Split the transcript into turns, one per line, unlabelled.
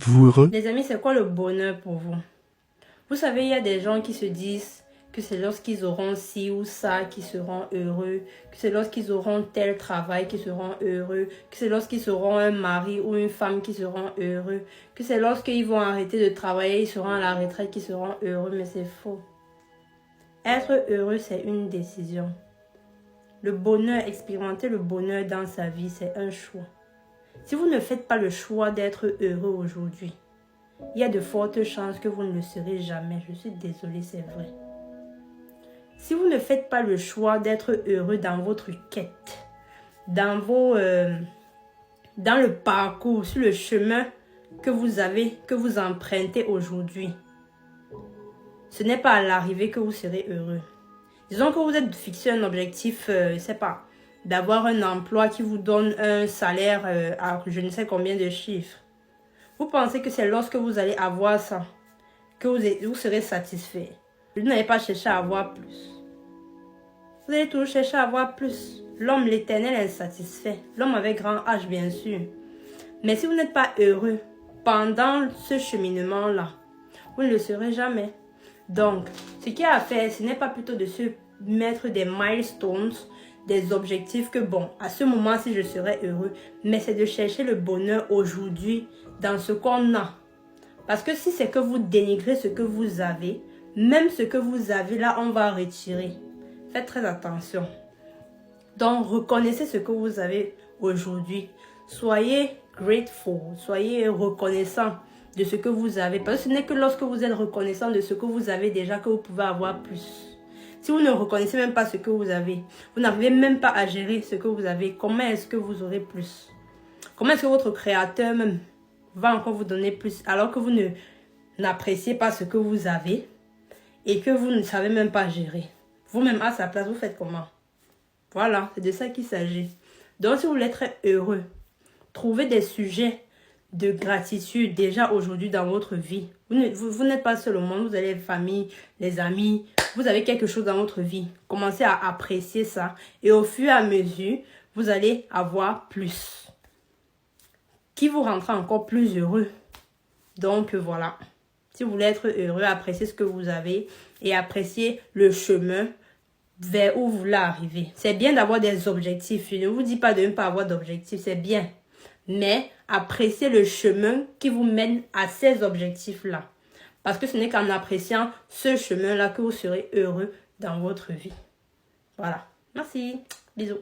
Vous heureux?
Les amis, c'est quoi le bonheur pour vous? Vous savez, il y a des gens qui se disent que c'est lorsqu'ils auront ci ou ça qu'ils seront heureux, que c'est lorsqu'ils auront tel travail qu'ils seront heureux, que c'est lorsqu'ils auront un mari ou une femme qui seront heureux, que c'est lorsqu'ils vont arrêter de travailler, ils seront à la retraite qu'ils seront heureux, mais c'est faux. Être heureux, c'est une décision. Le bonheur, expérimenter le bonheur dans sa vie, c'est un choix. Si vous ne faites pas le choix d'être heureux aujourd'hui, il y a de fortes chances que vous ne le serez jamais. Je suis désolée, c'est vrai. Si vous ne faites pas le choix d'être heureux dans votre quête, dans le parcours, sur le chemin que vous empruntez aujourd'hui, ce n'est pas à l'arrivée que vous serez heureux. Disons que vous êtes fixé un objectif, je ne sais pas, d'avoir un emploi qui vous donne un salaire à je ne sais combien de chiffres. Vous pensez que c'est lorsque vous allez avoir ça que vous serez satisfait. Vous n'allez pas chercher à avoir plus. Vous allez toujours chercher à avoir plus. L'homme, l'éternel, est satisfait. L'homme avec grand H, bien sûr. Mais si vous n'êtes pas heureux pendant ce cheminement-là, vous ne le serez jamais. Donc, ce qu'il y a à faire, ce n'est pas plutôt de se mettre des milestones, des objectifs que bon, à ce moment-ci, je serai heureux. Mais c'est de chercher le bonheur aujourd'hui dans ce qu'on a. Parce que si c'est que vous dénigrez ce que vous avez, même ce que vous avez là, on va retirer. Faites très attention. Donc, reconnaissez ce que vous avez aujourd'hui. Soyez grateful, soyez reconnaissant de ce que vous avez. Parce que ce n'est que lorsque vous êtes reconnaissant de ce que vous avez déjà que vous pouvez avoir plus. Si vous ne reconnaissez même pas ce que vous avez, vous n'arrivez même pas à gérer ce que vous avez, comment est-ce que vous aurez plus? Comment est-ce que votre créateur même va encore vous donner plus alors que vous n'appréciez pas ce que vous avez et que vous ne savez même pas gérer? Vous-même à sa place, vous faites comment? Voilà, c'est de ça qu'il s'agit. Donc, si vous voulez être heureux, trouvez des sujets de gratitude déjà aujourd'hui dans votre vie. Vous n'êtes pas seul au monde, vous avez les familles, les amis, vous avez quelque chose dans votre vie. Commencez à apprécier ça et au fur et à mesure, vous allez avoir plus. Qui vous rendra encore plus heureux. Donc, voilà. Si vous voulez être heureux, appréciez ce que vous avez et appréciez le chemin vers où vous voulez arriver. C'est bien d'avoir des objectifs. Je ne vous dis pas de ne pas avoir d'objectifs, c'est bien. Mais appréciez le chemin qui vous mène à ces objectifs-là. Parce que ce n'est qu'en appréciant ce chemin-là que vous serez heureux dans votre vie. Voilà. Merci. Bisous.